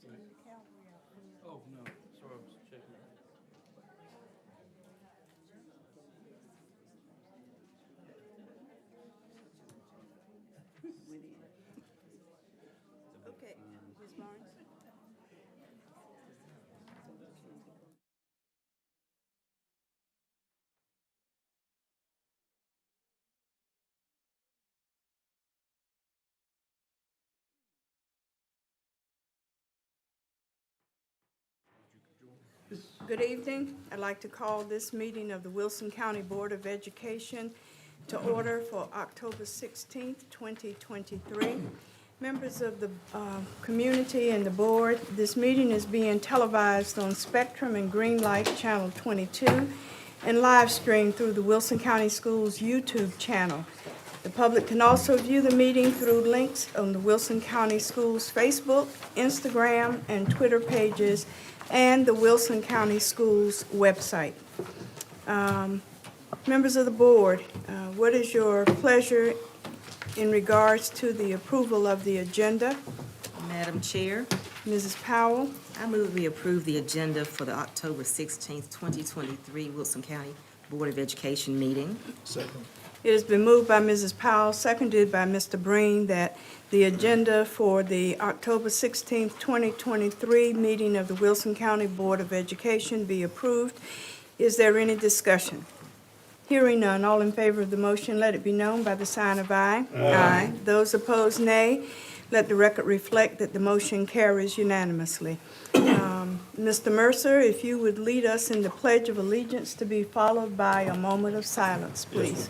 Oh, no, sorry, I was checking. Okay, Ms. Barnes? Good evening. I'd like to call this meeting of the Wilson County Board of Education to order for October 16th, 2023. Members of the community and the board, this meeting is being televised on Spectrum and Green Light Channel 22 and live streamed through the Wilson County Schools YouTube channel. The public can also view the meeting through links on the Wilson County Schools Facebook, Instagram, and Twitter pages, and the Wilson County Schools website. Members of the board, what is your pleasure in regards to the approval of the agenda? Madam Chair, Mrs. Powell? I move we approve the agenda for the October 16th, 2023 Wilson County Board of Education meeting. Second. It has been moved by Mrs. Powell, seconded by Mr. Breen, that the agenda for the October 16th, 2023 meeting of the Wilson County Board of Education be approved. Is there any discussion? Hearing none, all in favor of the motion, let it be known by the sign of aye. Aye. Those opposed, nay. Let the record reflect that the motion carries unanimously. Mr. Mercer, if you would lead us in the Pledge of Allegiance to be followed by a moment of silence, please.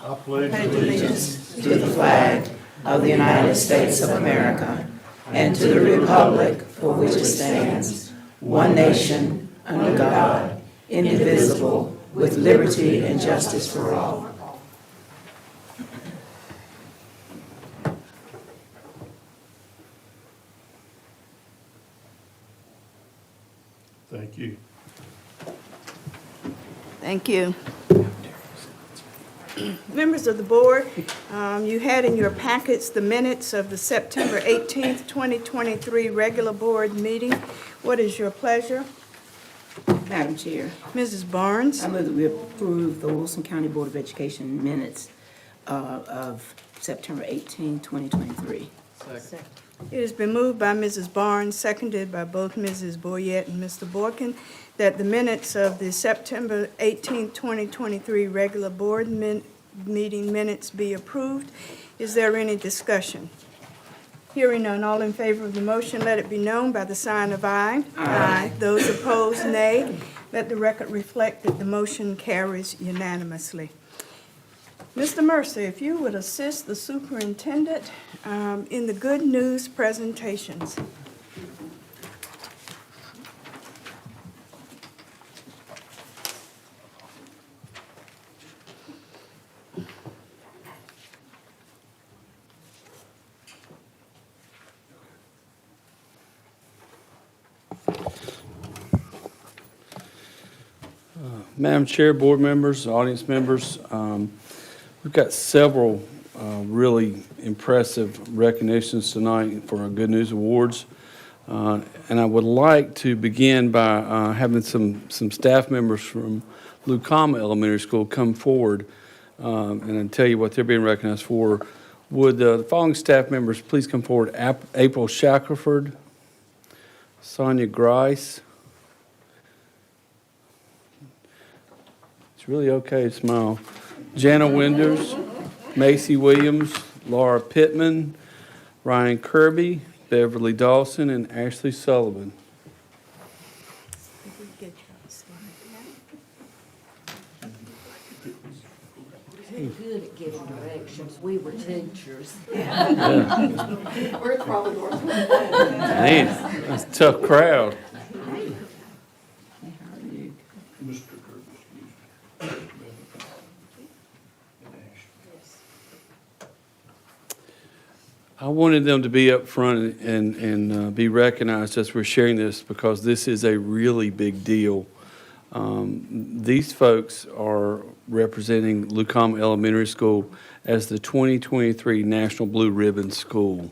I pledge allegiance to the flag of the United States of America and to the republic for which it stands, one nation, under God, indivisible, with liberty and justice for all. Thank you. Thank you. Members of the board, you had in your packets the minutes of the September 18th, 2023 regular board meeting. What is your pleasure? Madam Chair, Mrs. Barnes? I move that we approve the Wilson County Board of Education minutes of September 18, 2023. Second. It has been moved by Mrs. Barnes, seconded by both Mrs. Boyette and Mr. Boykin, that the minutes of the September 18th, 2023 regular board meeting minutes be approved. Is there any discussion? Hearing none, all in favor of the motion, let it be known by the sign of aye. Aye. Those opposed, nay. Let the record reflect that the motion carries unanimously. Mr. Mercer, if you would assist the superintendent in the good news presentations. Madam Chair, board members, audience members, we've got several really impressive recognitions tonight for our Good News Awards. And I would like to begin by having some staff members from Lucama Elementary School come forward and I'll tell you what they're being recognized for. Would the following staff members please come forward? April Shackelford, Sonia Grice. It's really okay to smile. Jana Winders, Macy Williams, Laura Pittman, Ryan Kirby, Beverly Dawson, and Ashley Sullivan. We're good at giving directions. We were teachers. Yeah. We're probably worth Man, that's a tough crowd. Mr. Curtis. I wanted them to be up front and be recognized as we're sharing this because this is a really big deal. These folks are representing Lucama Elementary School as the 2023 National Blue Ribbon School.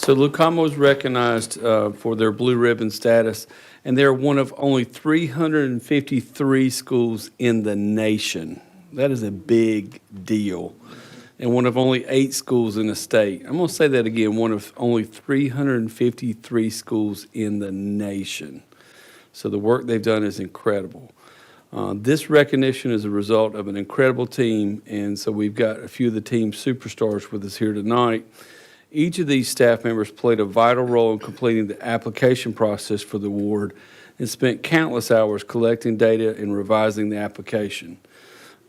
So Lucama was recognized for their blue ribbon status, and they're one of only 353 schools in the nation. That is a big deal. And one of only 8 schools in the state. I'm going to say that again, one of only 353 schools in the nation. So the work they've done is incredible. This recognition is a result of an incredible team, and so we've got a few of the team superstars with us here tonight. Each of these staff members played a vital role in completing the application process for the award and spent countless hours collecting data and revising the application.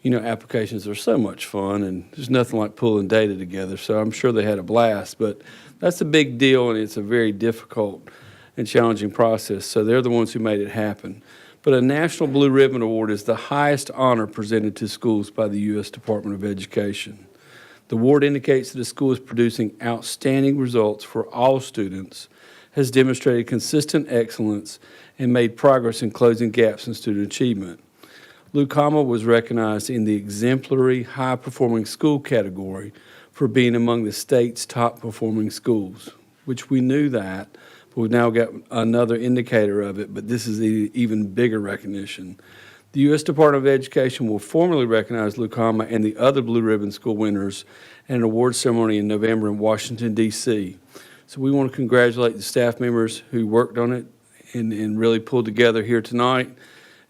You know, applications are so much fun, and there's nothing like pulling data together, so I'm sure they had a blast. But that's a big deal, and it's a very difficult and challenging process, so they're the ones who made it happen. But a National Blue Ribbon Award is the highest honor presented to schools by the U.S. Department of Education. The award indicates that a school is producing outstanding results for all students, has demonstrated consistent excellence, and made progress in closing gaps in student achievement. Lucama was recognized in the exemplary high-performing school category for being among the state's top-performing schools, which we knew that, but we've now got another indicator of it, but this is an even bigger recognition. The U.S. Department of Education will formally recognize Lucama and the other Blue Ribbon School winners at an award ceremony in November in Washington, D.C. So we want to congratulate the staff members who worked on it and really pulled together here tonight,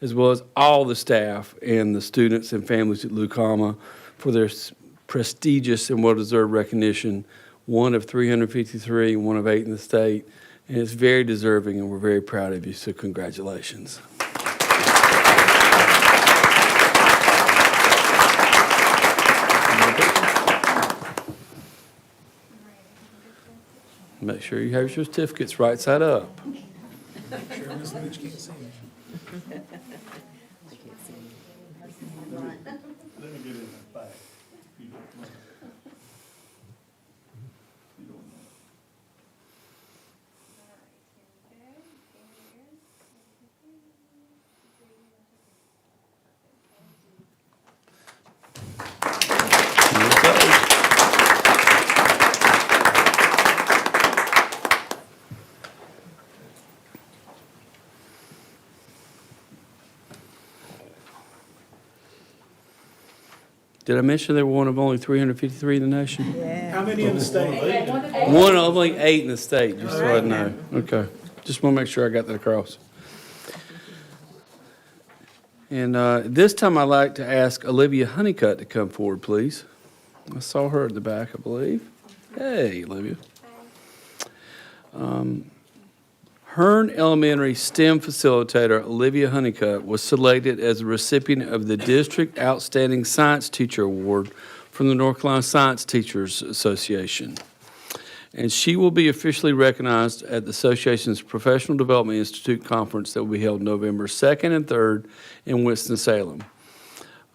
as well as all the staff and the students and families at Lucama for their prestigious and well-deserved recognition, one of 353, one of 8 in the state, and it's very deserving, and we're very proud of you, so congratulations. Make sure you have your certificates right side up. Let me get in the back, if you don't mind. If you don't mind. Did I mention they were one of only 353 in the nation? How many in the state? One of only 8 in the state, just so I know. Okay, just want to make sure I got that across. And this time I'd like to ask Olivia Honeycutt to come forward, please. I saw her at the back, I believe. Hey, Olivia. Hearn Elementary STEM facilitator Olivia Honeycutt was selected as a recipient of the District Outstanding Science Teacher Award from the North Carolina Science Teachers Association. And she will be officially recognized at the association's Professional Development Institute Conference that will be held November 2nd and 3rd in Winston-Salem.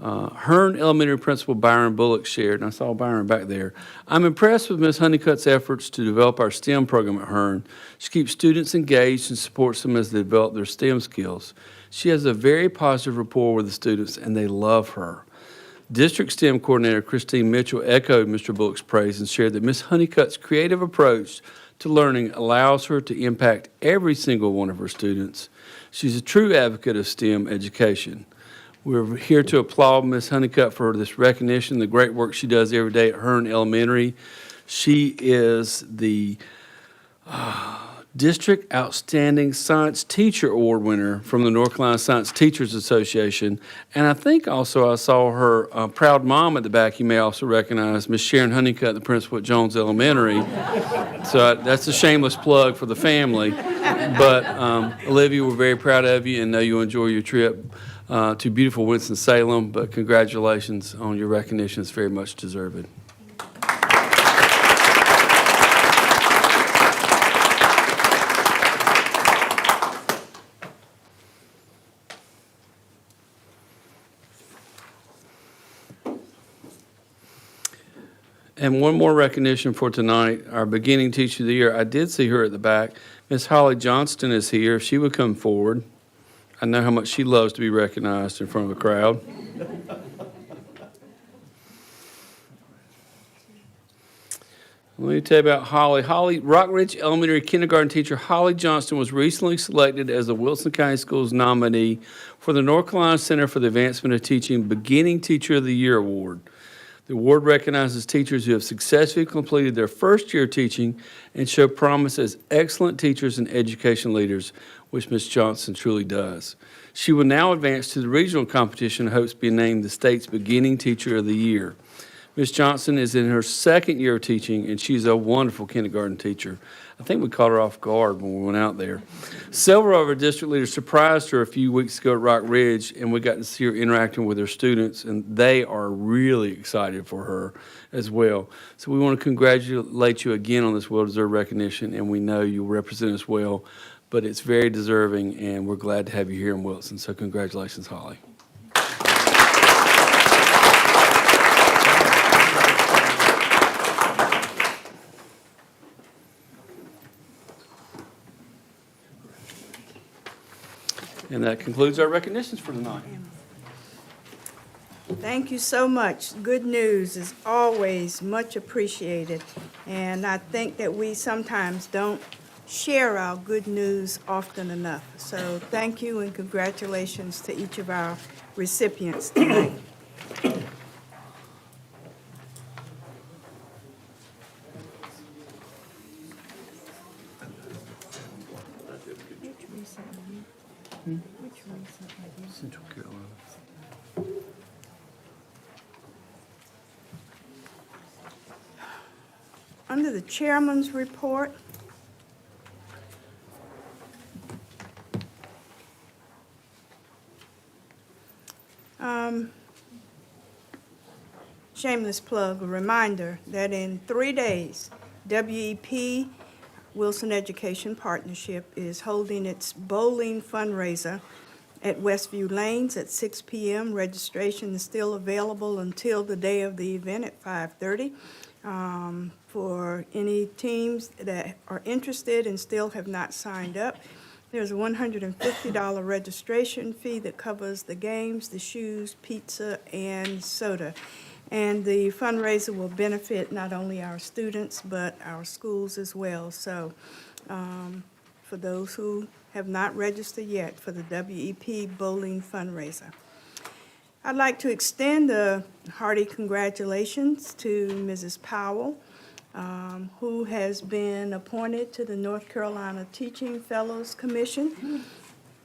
Hearn Elementary Principal Byron Bullock shared, and I saw Byron back there, "I'm impressed with Ms. Honeycutt's efforts to develop our STEM program at Hearn. She keeps students engaged and supports them as they develop their STEM skills. She has a very positive rapport with the students, and they love her." District STEM Coordinator Christine Mitchell echoed Mr. Bullock's praise and shared that Ms. Honeycutt's creative approach to learning allows her to impact every single one of her students. She's a true advocate of STEM education. We're here to applaud Ms. Honeycutt for this recognition, the great work she does every day at Hearn Elementary. She is the District Outstanding Science Teacher Award winner from the North Carolina Science Teachers Association. And I think also I saw her proud mom at the back. You may also recognize Ms. Sharon Honeycutt, the principal at Jones Elementary. So that's a shameless plug for the family. But Olivia, we're very proud of you and know you'll enjoy your trip to beautiful Winston-Salem, but congratulations on your recognition. It's very much deserved. And one more recognition for tonight, our beginning teacher of the year. I did see her at the back. Miss Holly Johnston is here. If she would come forward. I know how much she loves to be recognized in front of a crowd. Let me tell you about Holly. Rock Ridge Elementary kindergarten teacher Holly Johnston was recently selected as the Wilson County Schools nominee for the North Carolina Center for the Advancement of Teaching Beginning Teacher of the Year Award. The award recognizes teachers who have successfully completed their first year of teaching and show promise as excellent teachers and education leaders, which Ms. Johnston truly does. She will now advance to the regional competition and hopes to be named the state's Beginning Teacher of the Year. Ms. Johnson is in her second year of teaching, and she's a wonderful kindergarten teacher. I think we caught her off guard when we went out there. Several of our district leaders surprised her a few weeks ago at Rock Ridge, and we got to see her interacting with her students, and they are really excited for her as well. So we want to congratulate you again on this well-deserved recognition, and we know you represent us well, but it's very deserving, and we're glad to have you here in Wilson. So congratulations, Holly. And that concludes our recognitions for tonight. Thank you so much. Good news is always much appreciated, and I think that we sometimes don't share our good news often enough. So thank you and congratulations to each of our recipients tonight. Central Carolina. Under the chairman's report, shameless plug, a reminder that in 3 days, WEP Wilson Education Partnership is holding its bowling fundraiser at Westview Lanes at 6 p.m. Registration is still available until the day of the event at 5:30. For any teams that are interested and still have not signed up, there's a $150 registration fee that covers the games, the shoes, pizza, and soda. And the fundraiser will benefit not only our students, but our schools as well. So for those who have not registered yet for the WEP Bowling Fundraiser. I'd like to extend a hearty congratulations to Mrs. Powell, who has been appointed to the North Carolina Teaching Fellows Commission.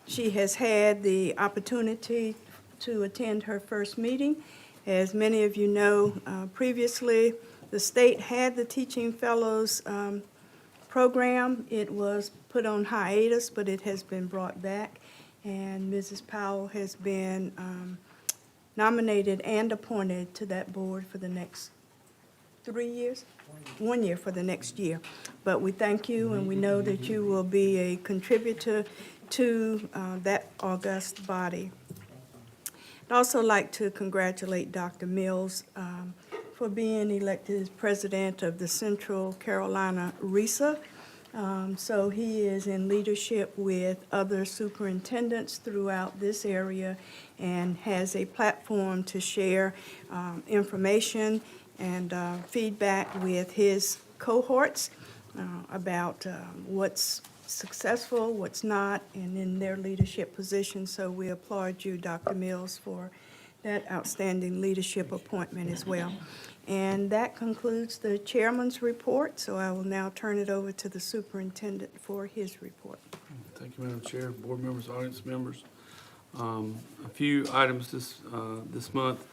She has had the opportunity to attend her first meeting. As many of you know, previously, the state had the Teaching Fellows program. It was put on hiatus, but it has been brought back, and Mrs. Powell has been nominated and appointed to that board for the next 3 years? 1 year for the next year. But we thank you, and we know that you will be a contributor to that august body. I'd also like to congratulate Dr. Mills for being elected as president of the Central Carolina RESA. So he is in leadership with other superintendents throughout this area and has a platform to share information and feedback with his cohorts about what's successful, what's not, and in their leadership position. So we applaud you, Dr. Mills, for that outstanding leadership appointment as well. And that concludes the chairman's report, so I will now turn it over to the superintendent for his report. Thank you, Madam Chair, board members, audience members. A few items this month.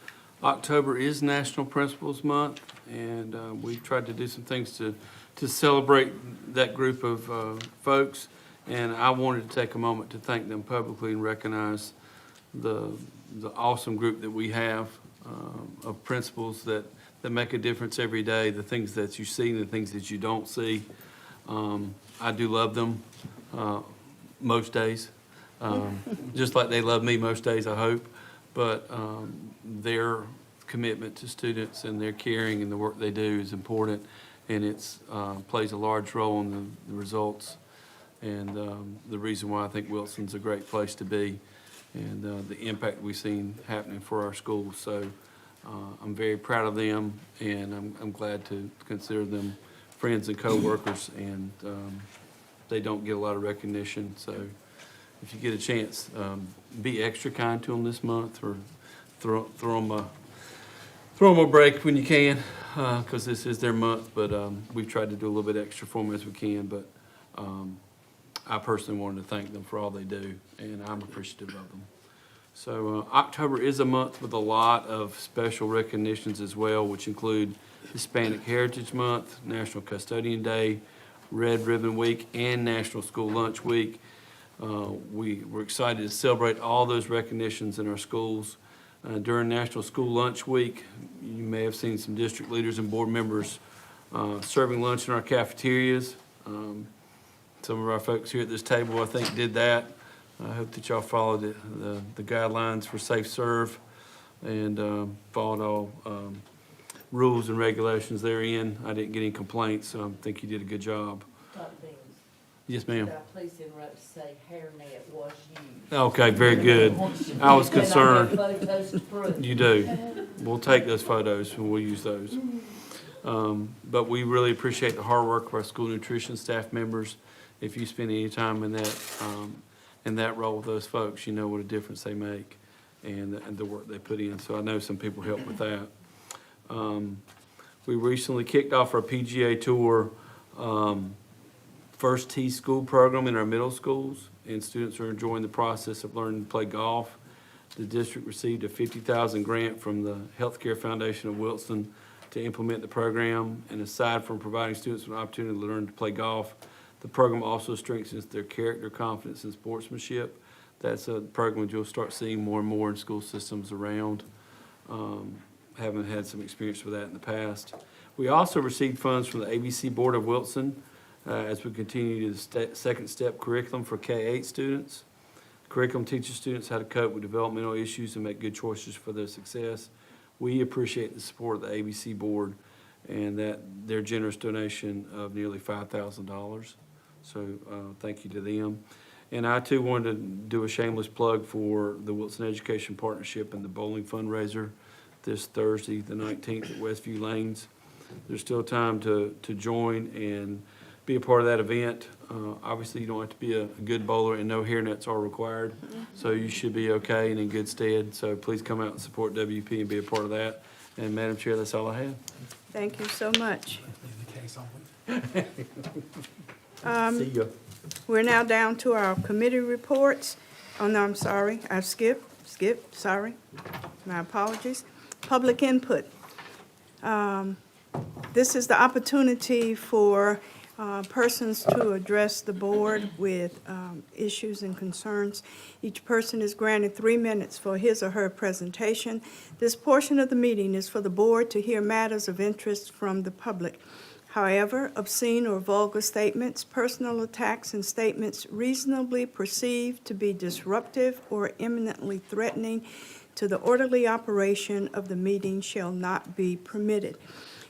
October is National Principals Month, and we've tried to do some things to celebrate that group of folks. And I wanted to take a moment to thank them publicly and recognize the awesome group that we have of principals that make a difference every day, the things that you see and the things that you don't see. I do love them most days, just like they love me most days, I hope. But their commitment to students and their caring and the work they do is important, and it's plays a large role in the results and the reason why I think Wilson's a great place to be, and the impact we've seen happening for our schools. So I'm very proud of them, and I'm glad to consider them friends and coworkers, and they don't get a lot of recognition. So if you get a chance, be extra kind to them this month, or throw them a break when you can, because this is their month. But we've tried to do a little bit extra for them as we can. But I personally wanted to thank them for all they do, and I'm appreciative of them. So October is a month with a lot of special recognitions as well, which include Hispanic Heritage Month, National Custodian Day, Red Ribbon Week, and National School Lunch Week. We're excited to celebrate all those recognitions in our schools. During National School Lunch Week, you may have seen some district leaders and board members serving lunch in our cafeterias. Some of our folks here at this table, I think, did that. I hope that y'all followed the guidelines for safe serve and followed all rules and regulations therein. I didn't get any complaints, so I think you did a good job. Dr. Beans, Yes, ma'am. could I please interrupt to say hairnet was used? Okay, very good. I was concerned. And I have photos to prove. You do. We'll take those photos and we'll use those. But we really appreciate the hard work of our school nutrition staff members. If you spend any time in that role with those folks, you know what a difference they make and the work they put in. So I know some people help with that. We recently kicked off our PGA Tour First Tee School program in our middle schools, and students are enjoying the process of learning to play golf. The district received a $50,000 grant from the Healthcare Foundation of Wilson to implement the program, and aside from providing students with an opportunity to learn to play golf, the program also strengthens their character, confidence, and sportsmanship. That's a program that you'll start seeing more and more in school systems around. Haven't had some experience with that in the past. We also received funds from the ABC Board of Wilson as we continue the second step curriculum for K-8 students. Curriculum teaches students how to cope with developmental issues and make good choices for their success. We appreciate the support of the ABC Board and their generous donation of nearly $5,000. So thank you to them. And I too wanted to do a shameless plug for the Wilson Education Partnership and the bowling fundraiser this Thursday, the 19th at Westview Lanes. There's still time to join and be a part of that event. Obviously, you don't have to be a good bowler, and no hairnets are required, so you should be okay and in good stead. So please come out and support WP and be a part of that. And Madam Chair, that's all I have. Thank you so much. See ya. We're now down to our committee reports. Oh, no, I'm sorry, I skipped, sorry. My apologies. Public input. This is the opportunity for persons to address the board with issues and concerns. Each person is granted 3 minutes for his or her presentation. This portion of the meeting is for the board to hear matters of interest from the public. However, obscene or vulgar statements, personal attacks, and statements reasonably perceived to be disruptive or imminently threatening to the orderly operation of the meeting shall not be permitted.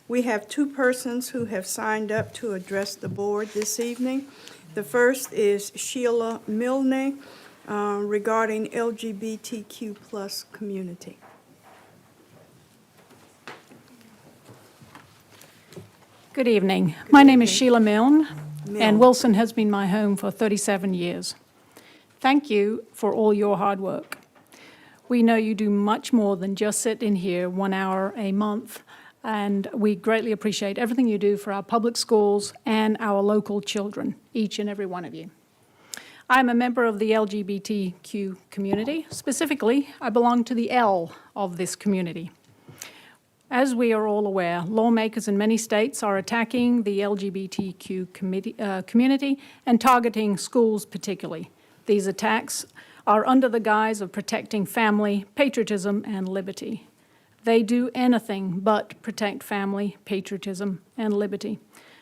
We have 2 persons who have signed up to address the board this evening. The first is Sheila Milne regarding LGBTQ+ community. Good evening. My name is Sheila Milne, and Wilson has been my home for 37 years. Thank you for all your hard work. We know you do much more than just sit in here 1 hour a month, and we greatly appreciate everything you do for our public schools and our local children, each and every one of you. I'm a member of the LGBTQ community. Specifically, I belong to the L of this community. As we are all aware, lawmakers in many states are attacking the LGBTQ community and targeting schools particularly. These attacks are under the guise of protecting family, patriotism, and liberty. They do anything but protect family, patriotism, and liberty.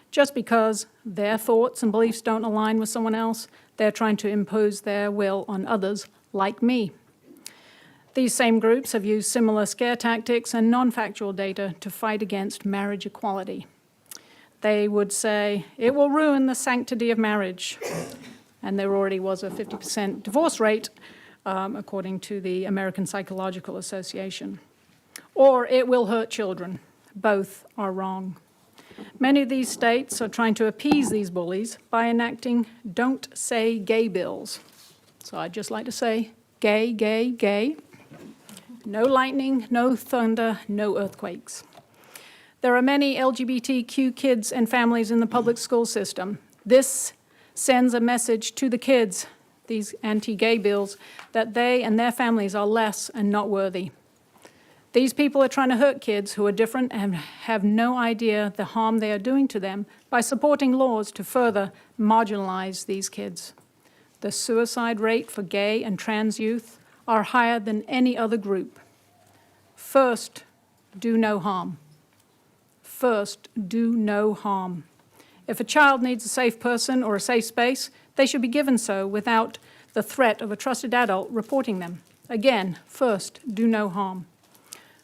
Just because their thoughts and beliefs don't align with someone else, they're trying to impose their will on others like me. These same groups have used similar scare tactics and non-factual data to fight against marriage equality. They would say, it will ruin the sanctity of marriage. And there already was a 50% divorce rate, according to the American Psychological Association. Or it will hurt children. Both are wrong. Many of these states are trying to appease these bullies by enacting Don't Say Gay bills. So I'd just like to say, gay, gay, gay. No lightning, no thunder, no earthquakes. There are many LGBTQ kids and families in the public school system. This sends a message to the kids, these anti-gay bills, that they and their families are less and not worthy. These people are trying to hurt kids who are different and have no idea the harm they are doing to them by supporting laws to further marginalize these kids. The suicide rate for gay and trans youth are higher than any other group. First, do no harm. First, do no harm. If a child needs a safe person or a safe space, they should be given so without the threat of a trusted adult reporting them. Again, first, do no harm.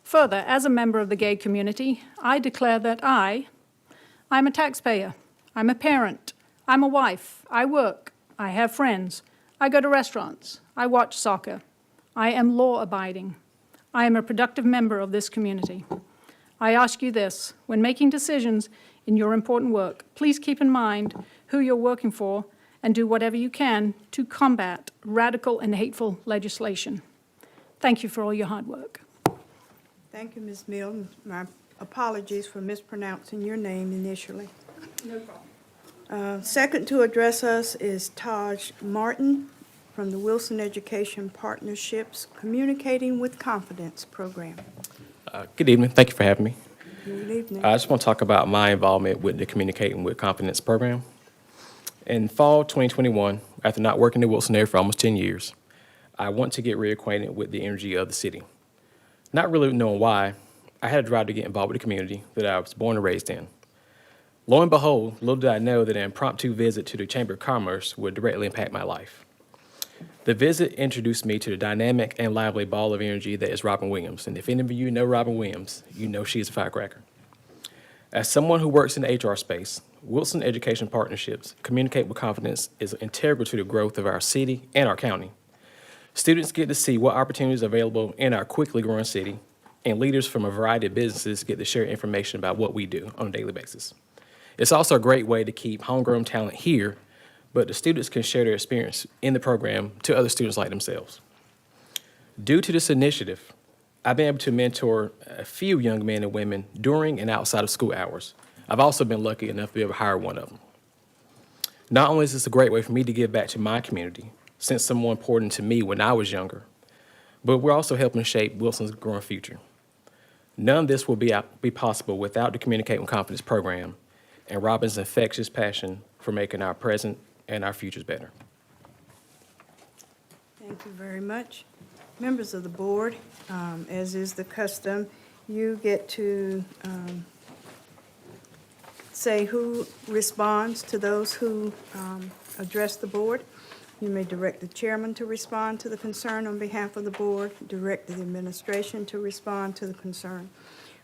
Further, as a member of the gay community, I declare that I'm a taxpayer, I'm a parent, I'm a wife, I work, I have friends, I go to restaurants, I watch soccer, I am law-abiding, I am a productive member of this community. I ask you this, when making decisions in your important work, please keep in mind who you're working for and do whatever you can to combat radical and hateful legislation. Thank you for all your hard work. Thank you, Ms. Milne. My apologies for mispronouncing your name initially. No problem. Second to address us is Taj Martin from the Wilson Education Partnerships Communicating with Confidence program. Good evening. Thank you for having me. Good evening. I just want to talk about my involvement with the Communicating with Confidence program. In fall 2021, after not working in the Wilson area for almost 10 years, I want to get reacquainted with the energy of the city. Not really knowing why, I had a drive to get involved with the community that I was born and raised in. Lo and behold, little did I know that an impromptu visit to the Chamber of Commerce would directly impact my life. The visit introduced me to the dynamic and lively ball of energy that is Robin Williams. And if any of you know Robin Williams, you know she is a firecracker. As someone who works in the HR space, Wilson Education Partnerships Communicate with Confidence is integral to the growth of our city and our county. Students get to see what opportunities are available in our quickly growing city, and leaders from a variety of businesses get to share information about what we do on a daily basis. It's also a great way to keep homegrown talent here, but the students can share their experience in the program to other students like themselves. Due to this initiative, I've been able to mentor a few young men and women during and outside of school hours. I've also been lucky enough to be able to hire one of them. Not only is this a great way for me to give back to my community, since someone important to me when I was younger, but we're also helping shape Wilson's growing future. None of this will be possible without the Communicate with Confidence program and Robin's infectious passion for making our present and our futures better. Thank you very much. Members of the board, as is the custom, you get to say who responds to those who address the board. You may direct the chairman to respond to the concern on behalf of the board, direct the administration to respond to the concern.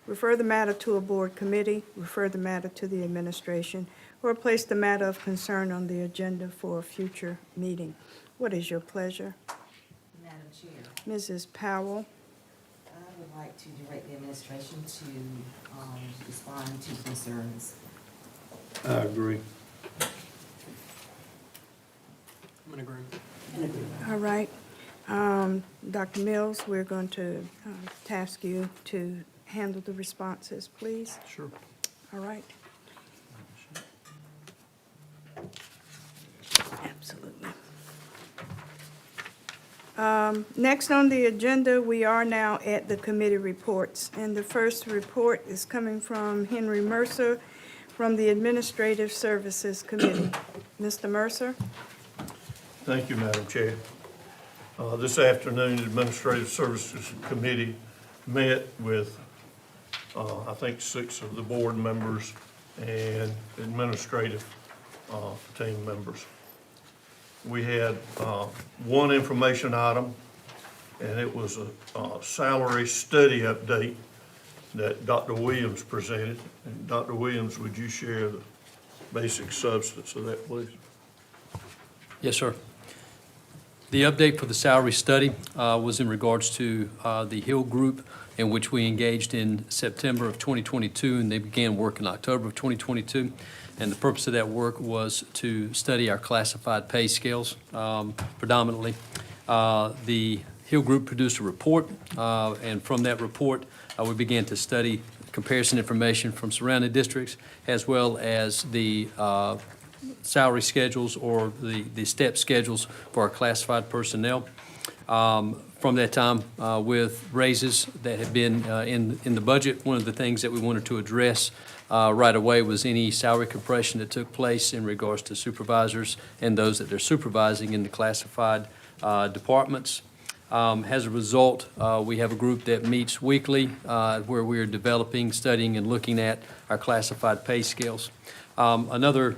Refer the matter to a board committee, refer the matter to the administration, or place the matter of concern on the agenda for a future meeting. What is your pleasure? Madam Chair, Mrs. Powell? I would like to direct the administration to respond to concerns. I agree. I'm in agreement. All right. Dr. Mills, we're going to task you to handle the responses, please. Sure. All right. Absolutely. Next on the agenda, we are now at the committee reports. And the first report is coming from Henry Mercer from the Administrative Services Committee. Mr. Mercer? Thank you, Madam Chair. This afternoon, the Administrative Services Committee met with, I think, 6 of the board members and administrative team members. We had one information item, and it was a salary study update that Dr. Williams presented. And Dr. Williams, would you share the basic substance of that, please? Yes, sir. The update for the salary study was in regards to the Hill Group, in which we engaged in September of 2022, and they began work in October of 2022. And the purpose of that work was to study our classified pay scales predominantly. The Hill Group produced a report, and from that report, we began to study comparison information from surrounding districts, as well as the salary schedules or the step schedules for our classified personnel. From that time, with raises that had been in the budget, one of the things that we wanted to address right away was any salary compression that took place in regards to supervisors and those that they're supervising in the classified departments. As a result, we have a group that meets weekly where we are developing, studying, and looking at our classified pay scales. Another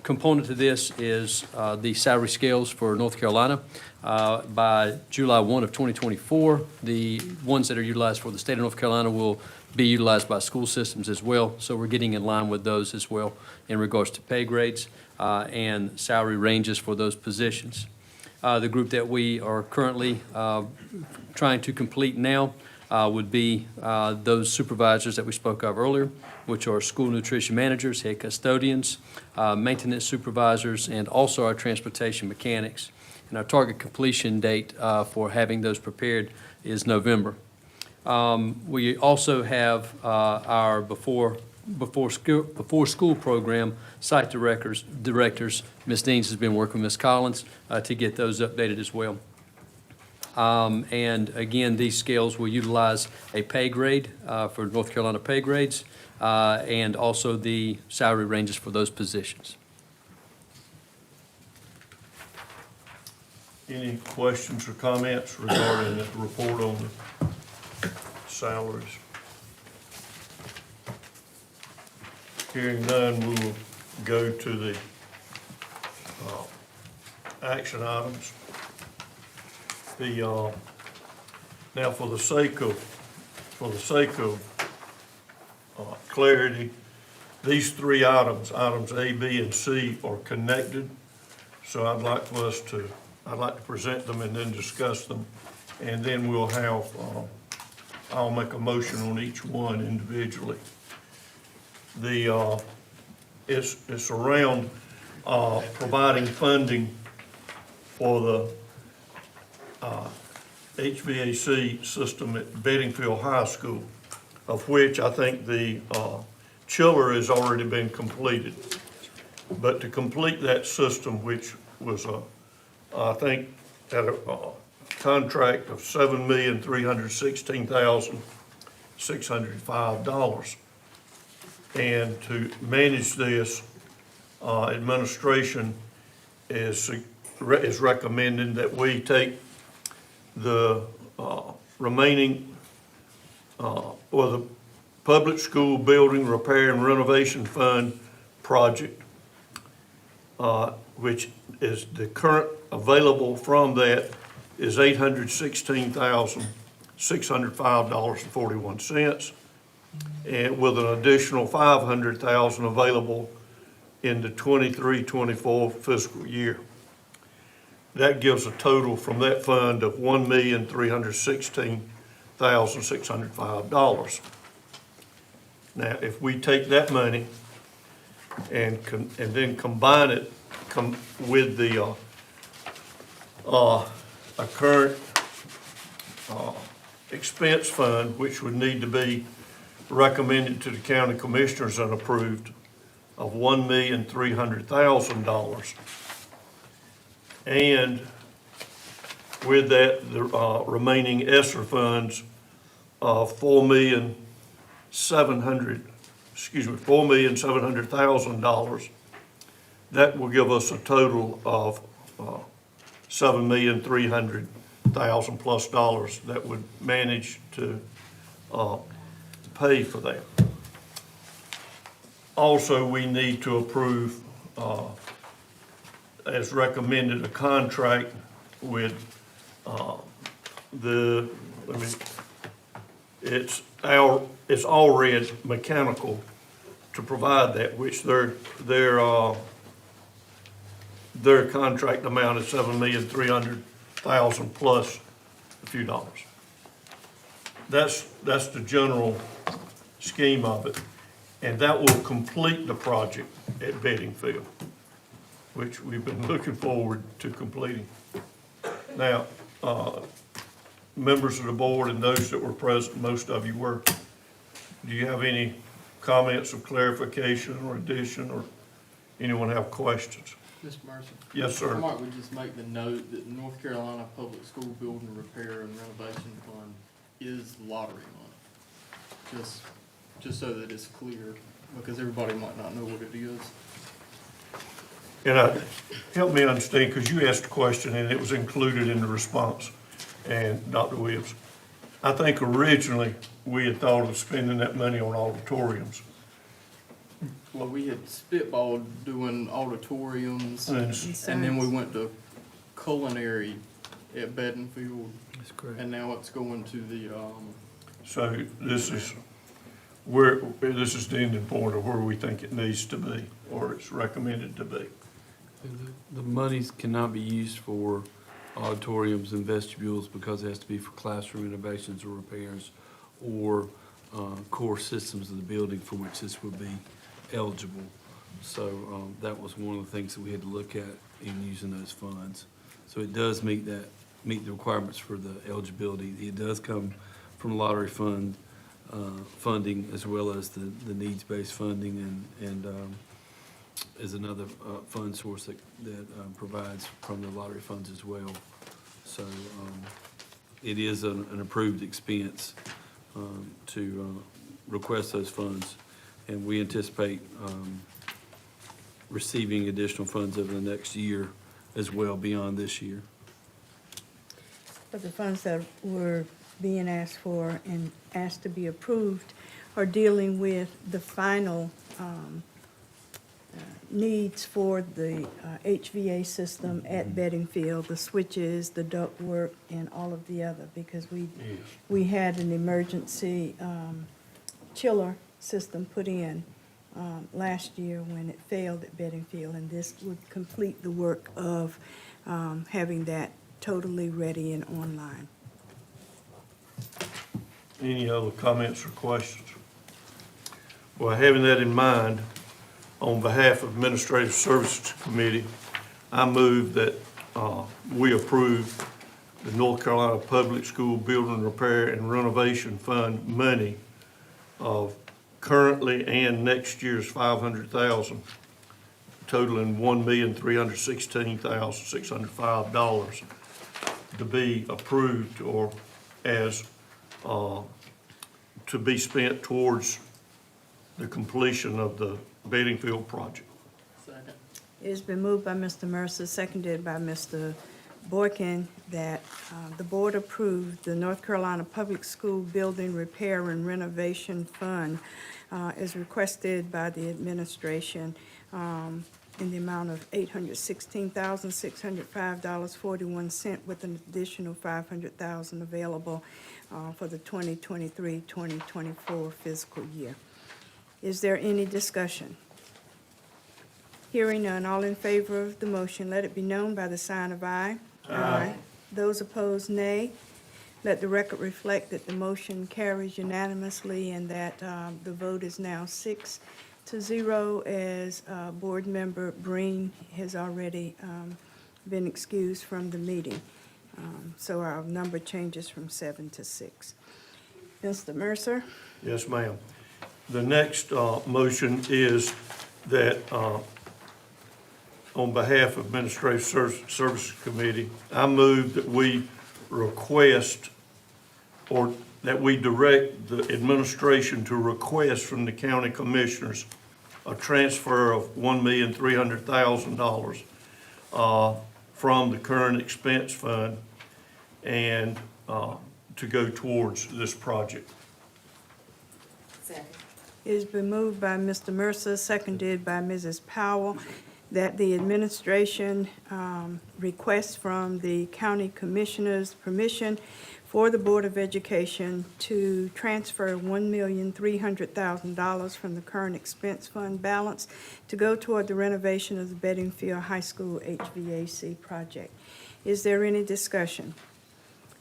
component to this is the salary scales for North Carolina. By July 1 of 2024, the ones that are utilized for the state of North Carolina will be utilized by school systems as well. So we're getting in line with those as well in regards to pay grades and salary ranges for those positions. The group that we are currently trying to complete now would be those supervisors that we spoke of earlier, which are school nutrition managers, head custodians, maintenance supervisors, and also our transportation mechanics. And our target completion date for having those prepared is November. We also have our before school program site directors. Ms. Deans has been working with Ms. Collins to get those updated as well. And again, these scales will utilize a pay grade for North Carolina pay grades and also the salary ranges for those positions. Any questions or comments regarding the report on the salaries? Hearing none, we will go to the action items. Now, for the sake of clarity, these three items A, B, and C, are connected. So I'd like to present them and then discuss them, and then we'll have I'll make a motion on each one individually. It's around providing funding for the HVAC system at Bedingfield High School, of which I think the chiller has already been completed. But to complete that system, which was I think at a contract of $7,316,605. And to manage this, administration is recommending that we take the remaining, or the Public School Building Repair and Renovation Fund project, which is the current available from that is $816,605.41, and with an additional $500,000 available in the 23-24 fiscal year. That gives a total from that fund of $1,316,605. Now, if we take that money and then combine it with the a current expense fund, which would need to be recommended to the county commissioners and approved, of $1,300,000. And with that, the remaining ESSER funds of $4,700,000. That will give us a total of $7,300,000 plus dollars that would manage to pay for that. Also, we need to approve, as recommended, a contract with it's Allred Mechanical to provide that, which their contract amount is $7,300,000 $100,000 plus a few dollars. That's the general scheme of it, and that will complete the project at Bedingfield, which we've been looking forward to completing. Now, members of the board and those that were present, most of you were, do you have any comments of clarification or addition, or anyone have questions? Mr. Mercer? Yes, sir. Why might we just make the note that the North Carolina Public School Building Repair and Renovation Fund is lottery money? Just so that it's clear, because everybody might not know what it is. And help me understand, because you asked a question and it was included in the response, and Dr. Williams, I think originally we had thought of spending that money on auditoriums. Well, we had spitballed doing auditoriums, And and then we went to culinary at Bedingfield, That's correct. and now it's going to the, so this is the ending point of where we think it needs to be, or it's recommended to be. The monies cannot be used for auditoriums and vestibules because it has to be for classroom renovations or repairs or core systems of the building for which this would be eligible. So that was one of the things that we had to look at in using those funds. So it does meet the requirements for the eligibility. It does come from lottery funding as well as the needs-based funding and is another fund source that provides from the lottery funds as well. So it is an approved expense to request those funds, and we anticipate receiving additional funds over the next year as well beyond this year. But the funds that were being asked for and asked to be approved are dealing with the final needs for the HVA system at Bedingfield, the switches, the ductwork, and all of the other, because we had an emergency chiller system put in last year when it failed at Bedingfield, and this would complete the work of having that totally ready and online. Any other comments or questions? Well, having that in mind, on behalf of Administrative Services Committee, I move that we approve the North Carolina Public School Building Repair and Renovation Fund money of currently and next year's $500,000, totaling $1,316,605 to be approved or as to be spent towards the completion of the Bedingfield project. second. It has been moved by Mr. Mercer, seconded by Mr. Boykin, that the board approved the North Carolina Public School Building Repair and Renovation Fund as requested by the administration in the amount of $816,605.41 with an additional $500,000 available for the 2023-2024 fiscal year. Is there any discussion? Hearing none, all in favor of the motion, let it be known by the sign of aye. Aye. Those opposed, nay. Let the record reflect that the motion carries unanimously and that the vote is now 6-0 as Board Member Breen has already been excused from the meeting. So our number changes from 7 to 6. Mr. Mercer? Yes, ma'am. The next motion is that on behalf of Administrative Services Committee, I move that we request or that we direct the administration to request from the county commissioners a transfer of $1,300,000 from the current expense fund and to go towards this project. Second. It has been moved by Mr. Mercer, seconded by Mrs. Powell, that the administration requests from the county commissioners permission for the Board of Education to transfer $1,300,000 from the current expense fund balance to go toward the renovation of the Bedingfield High School HVAC project. Is there any discussion?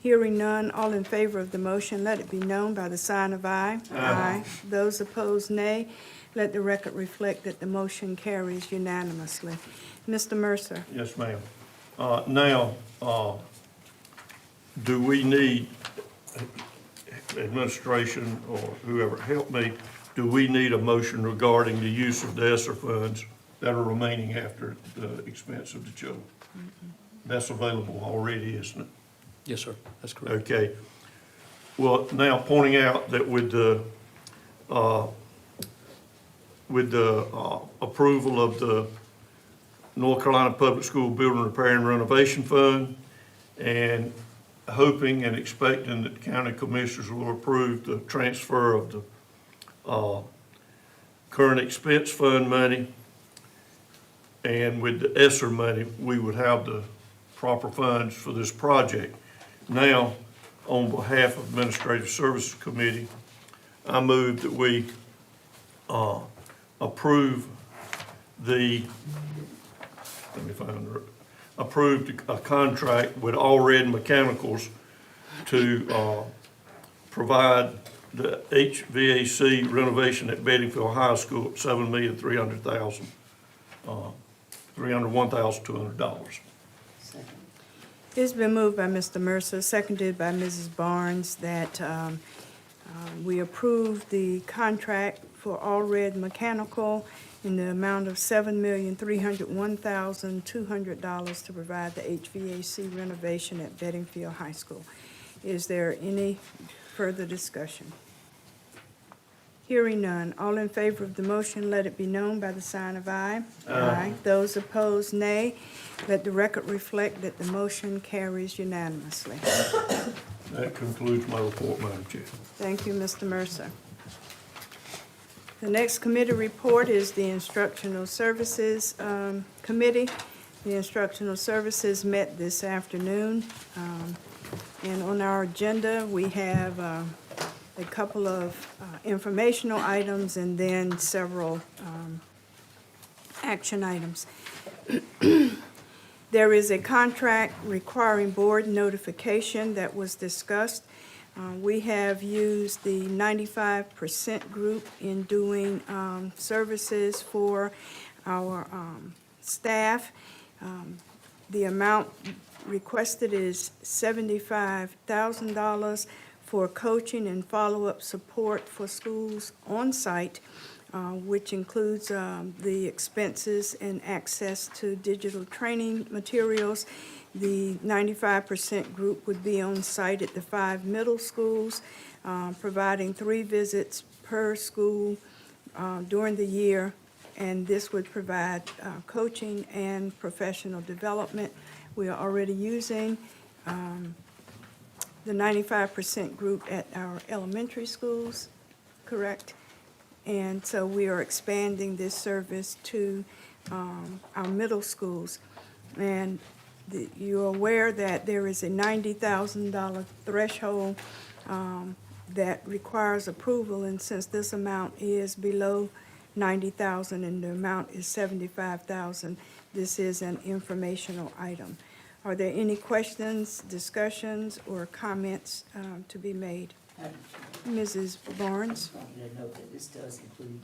Hearing none, all in favor of the motion, let it be known by the sign of aye. Aye. Those opposed, nay. Let the record reflect that the motion carries unanimously. Mr. Mercer? Yes, ma'am. Now, do we need, administration or whoever, help me, do we need a motion regarding the use of the ESSER funds that are remaining after the expense of the children? That's available already, isn't it? Yes, sir, that's correct. Okay. Well, now pointing out that with the approval of the North Carolina Public School Building Repair and Renovation Fund, and hoping and expecting that the county commissioners will approve the transfer of the current expense fund money, and with the ESSER money, we would have the proper funds for this project. Now, on behalf of Administrative Services Committee, I move that we approve a contract with All Red Mechanicals to provide the HVAC renovation at Bedingfield High School at $7,301,200. It's been moved by Mr. Mercer, seconded by Mrs. Barnes, that we approve the contract for All Red Mechanical in the amount of $7,301,200 to provide the HVAC renovation at Bedingfield High School. Is there any further discussion? Hearing none, all in favor of the motion, let it be known by the sign of aye. Aye. Those opposed, nay. Let the record reflect that the motion carries unanimously. That concludes my report, Madam Chair. Thank you, Mr. Mercer. The next committee report is the Instructional Services Committee. The Instructional Services met this afternoon, and on our agenda, we have a couple of informational items and then several action items. There is a contract requiring board notification that was discussed. We have used the 95% group in doing services for our staff. The amount requested is $75,000 for coaching and follow-up support for schools on site, which includes the expenses and access to digital training materials. The 95% group would be on site at the 5 middle schools, providing 3 visits per school during the year, and this would provide coaching and professional development. We are already using the 95% group at our elementary schools, correct? And so we are expanding this service to our middle schools. And you're aware that there is a $90,000 threshold that requires approval, and since this amount is below $90,000 and the amount is $75,000, this is an informational item. Are there any questions, discussions, or comments to be made? Mrs. Barnes? I want you to note that this does include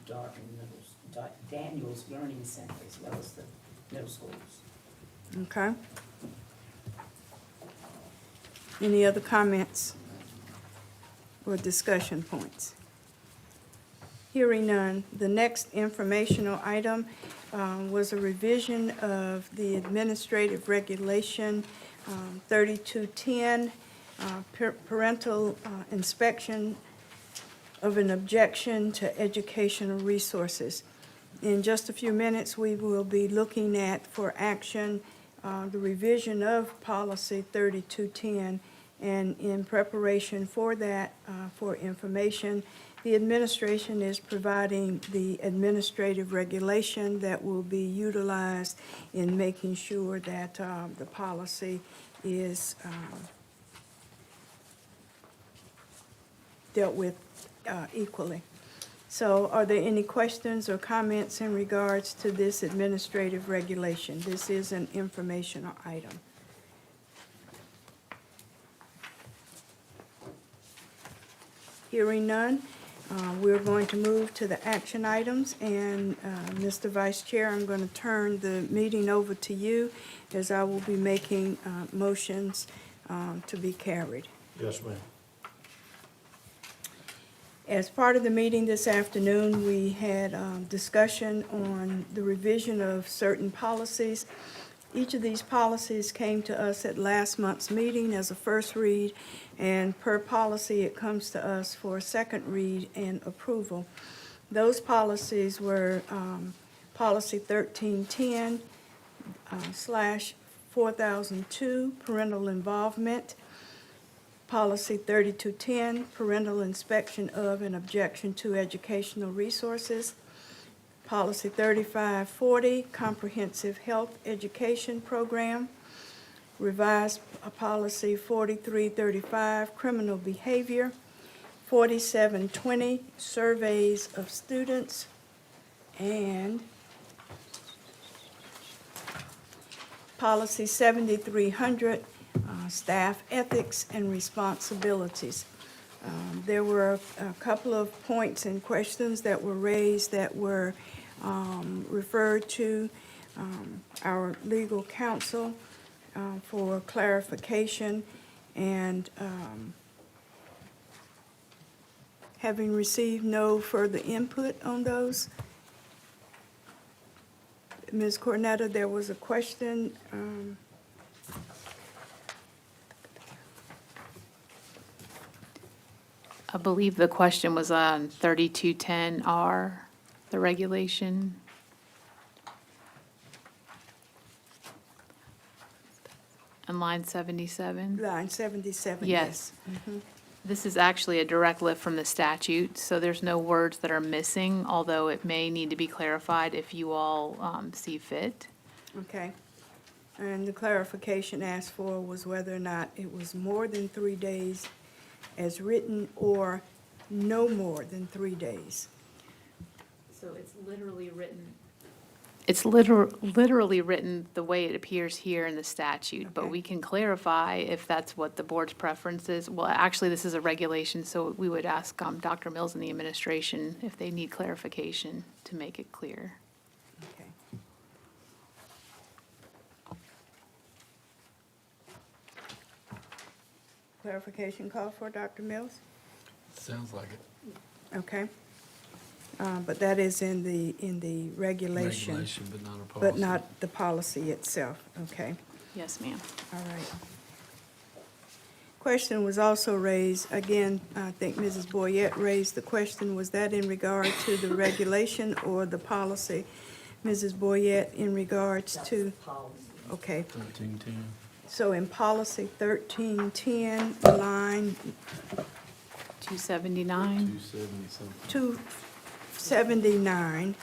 Daniels Learning Center as well as the middle schools. Okay. Any other comments or discussion points? Hearing none, the next informational item was a revision of the administrative regulation 3210, parental inspection of an objection to educational resources. In just a few minutes, we will be looking at for action the revision of policy 3210, and in preparation for that, for information, the administration is providing the administrative regulation that will be utilized in making sure that the policy is dealt with equally. So are there any questions or comments in regards to this administrative regulation? This is an informational item. Hearing none, we're going to move to the action items, and Mr. Vice Chair, I'm going to turn the meeting over to you, as I will be making motions to be carried. Yes, ma'am. As part of the meeting this afternoon, we had discussion on the revision of certain policies. Each of these policies came to us at last month's meeting as a first read, and per policy, it comes to us for a second read and approval. Those policies were Policy 1310 / 4002, parental involvement, Policy 3210, parental inspection of and objection to educational resources, Policy 3540, comprehensive health education program, revised Policy 4335, criminal behavior, 4720, surveys of students, and Policy 7300, staff ethics and responsibilities. There were a couple of points and questions that were raised that were referred to our legal counsel for clarification, and having received no further input on those, Ms. Cornetta, there was a question. I believe the question was on 3210R, the regulation. On line 77. Line 77, Yes. yes. This is actually a direct lift from the statute, so there's no words that are missing, although it may need to be clarified if you all see fit. Okay. And the clarification asked for was whether or not it was more than 3 days as written or no more than 3 days. So it's literally written. It's literally written the way it appears here in the statute, but Okay. we can clarify if that's what the board's preference is. Well, actually, this is a regulation, so we would ask Dr. Mills and the administration if they need clarification to make it clear. Okay. Clarification called for, Dr. Mills? Sounds like it. Okay. But that is in the regulation, Regulation, but not a policy. but not the policy itself. Okay, Yes, ma'am. all right. Question was also raised, again, I think Mrs. Boyette raised the question, was that in regard to the regulation or the policy? Mrs. Boyette, in regards to? Okay, 1310. so in policy 1310, line 279. 270 something. 279,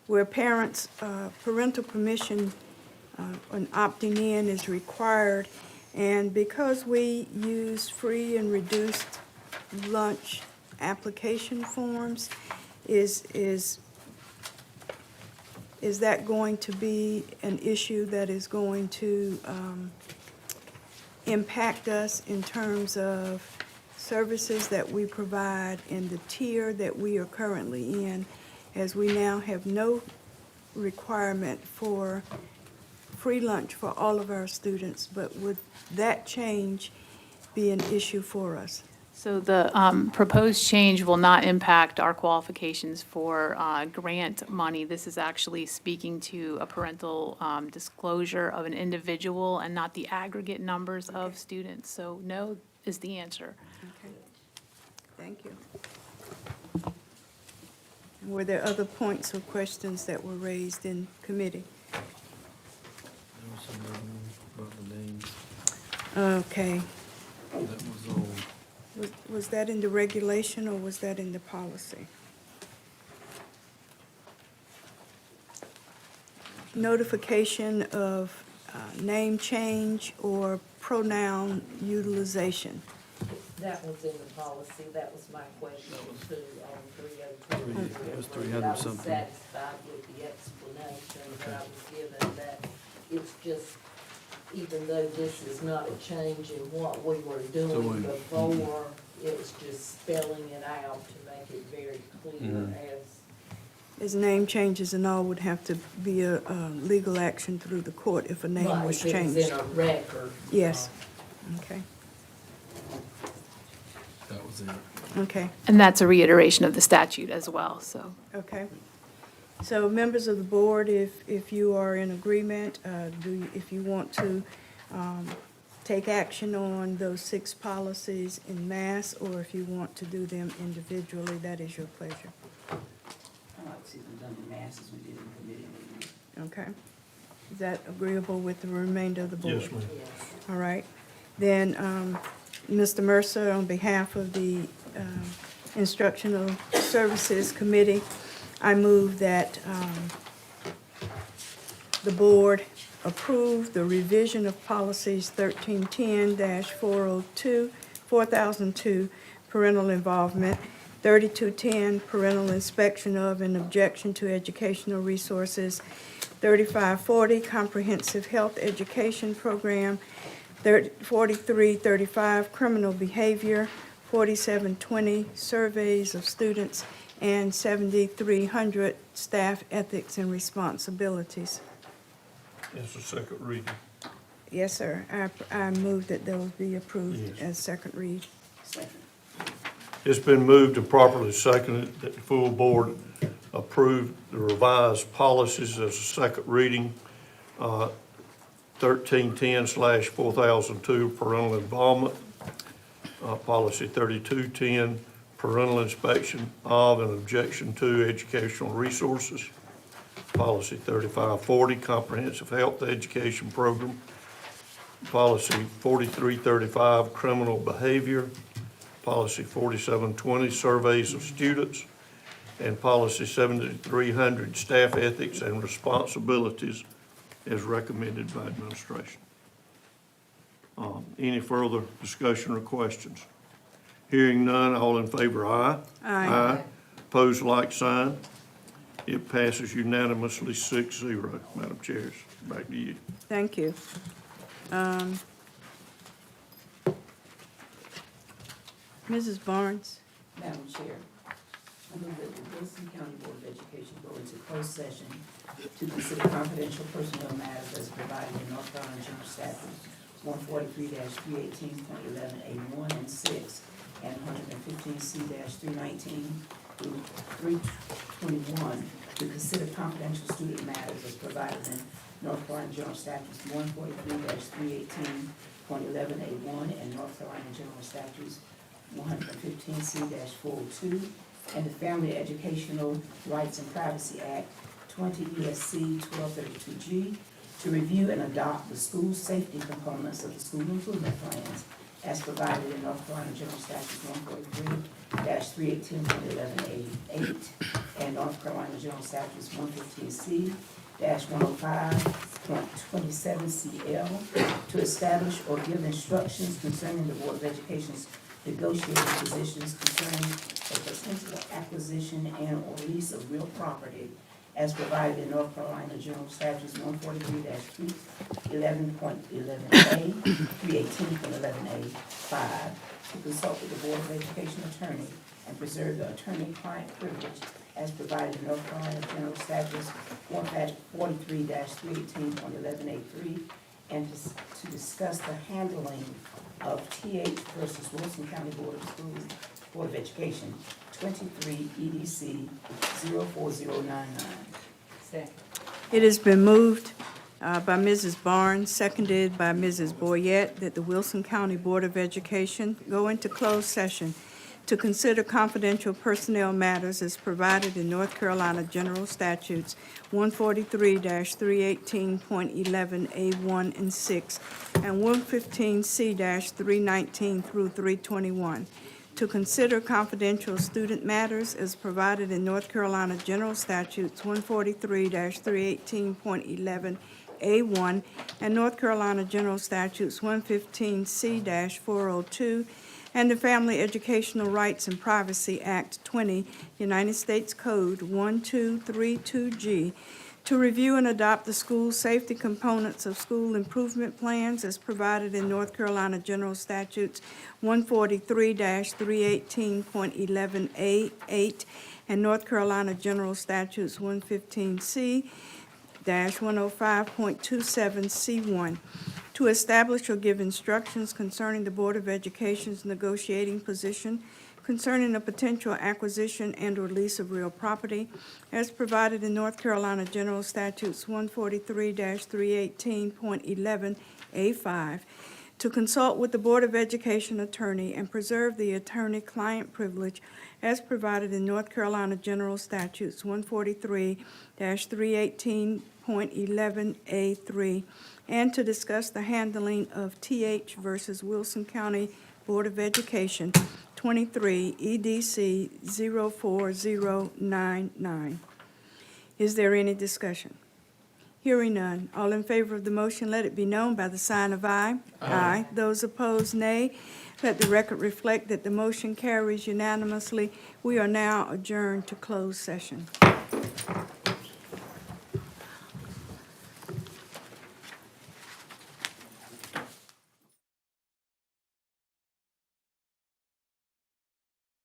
where parents, parental permission on opting in is required, and because we use free and reduced lunch application forms, is that going to be an issue that is going to impact us in terms of services that we provide in the tier that we are currently in, as we now have no requirement for free lunch for all of our students, but would that change be an issue for us? So the proposed change will not impact our qualifications for grant money. This is actually speaking to a parental disclosure of an individual and not the aggregate numbers of students. So no is the answer. Okay, thank you. Were there other points or questions that were raised in committee? There was some other one about the names. Okay. That was all. Was that in the regulation or was that in the policy? Notification of name change or pronoun utilization. That was in the policy, that was my question too, on 3023. It was 300 I was something. satisfied with the explanation that I was given, that it's just, even though this is not a change in what we were doing before, it's just spelling it out to make it very clear As name changes and all would have to be a legal action through the court if a name Right, was if it was changed. in a record. Yes. Okay, That was it. okay, And that's a reiteration of the statute as well, so. okay. So members of the board, if you are in agreement, if you want to take action on those 6 policies in mass, or if you want to do them individually, that is your pleasure. I like to see them done in mass as we did in committee meetings. Okay? Is that agreeable with the remainder of the board? Yes, ma'am. All right. Then, Mr. Mercer, on behalf of the Instructional Services Committee, I move that the board approve the revision of policies 1310-402, 4002, parental involvement, 3210, parental inspection of and objection to educational resources, 3540, comprehensive health education program, 4335, criminal behavior, 4720, surveys of students, and 7300, staff ethics and responsibilities. It's a second reading. Yes, sir. I move that those be approved Yes. as second read. Second. It's been moved and properly seconded that the full board approve the revised policies as a second reading. 1310/4002, parental involvement. Policy 3210, parental inspection of and objection to educational resources. Policy 3540, comprehensive health education program. Policy 4335, criminal behavior. Policy 4720, surveys of students. And policy 7300, staff ethics and responsibilities, as recommended by administration. Any further discussion or questions? Hearing none, all in favor, aye. Aye. Opposed, like sign. It passes unanimously 6-0. Madam Chair, back to you. Thank you. Mrs. Barnes? Madam Chair, I move that the Wilson County Board of Education go into closed session to consider confidential personnel matters as provided in North Carolina General Statutes 143-318.11A1 and 6, and 115C-319 through 321, to consider confidential student matters as provided in North Carolina General Statutes 143-318.11A1 and North Carolina General Statutes 115C-402, and the Family Educational Rights and Privacy Act 20 U.S.C. 1232G, to review and adopt the school safety components of the school improvement plans as provided in North Carolina General Statutes 143-318.11A8 and North Carolina General Statutes 115C-105.27CL, to establish or give instructions concerning the Board of Education's negotiating positions concerning the potential acquisition and or lease of real property as provided in North Carolina General Statutes 143-311.11A, 318.11A5, to consult with the Board of Education attorney and preserve the attorney-client privilege as provided in North Carolina General Statutes 143-318.11A3, and to discuss the handling of TH versus Wilson County Board of Education, 23 EDC 04099. Second. It has been moved by Mrs. Barnes, seconded by Mrs. Boyette, that the Wilson County Board of Education go into closed session to consider confidential personnel matters as provided in North Carolina General Statutes 143-318.11A1 and 6, and 115C-319 through 321. To consider confidential student matters as provided in North Carolina General Statutes 143-318.11A1 and North Carolina General Statutes 115C-402, and the Family Educational Rights and Privacy Act 20, United States Code 1232G, to review and adopt the school safety components of school improvement plans as provided in North Carolina General Statutes 143-318.11A8 and North Carolina General Statutes 115C-105.27C1, to establish or give instructions concerning the Board of Education's negotiating position concerning a potential acquisition and/or lease of real property as provided in North Carolina General Statutes 143-318.11A5, to consult with the Board of Education attorney and preserve the attorney-client privilege as provided in North Carolina General Statutes 143-318.11A3, and to discuss the handling of TH versus Wilson County Board of Education, 23 EDC 04099. Is there any discussion? Hearing none. All in favor of the motion, let it be known by the sign of aye. Aye. Those opposed, nay. Let the record reflect that the motion carries unanimously. We are now adjourned to closed session.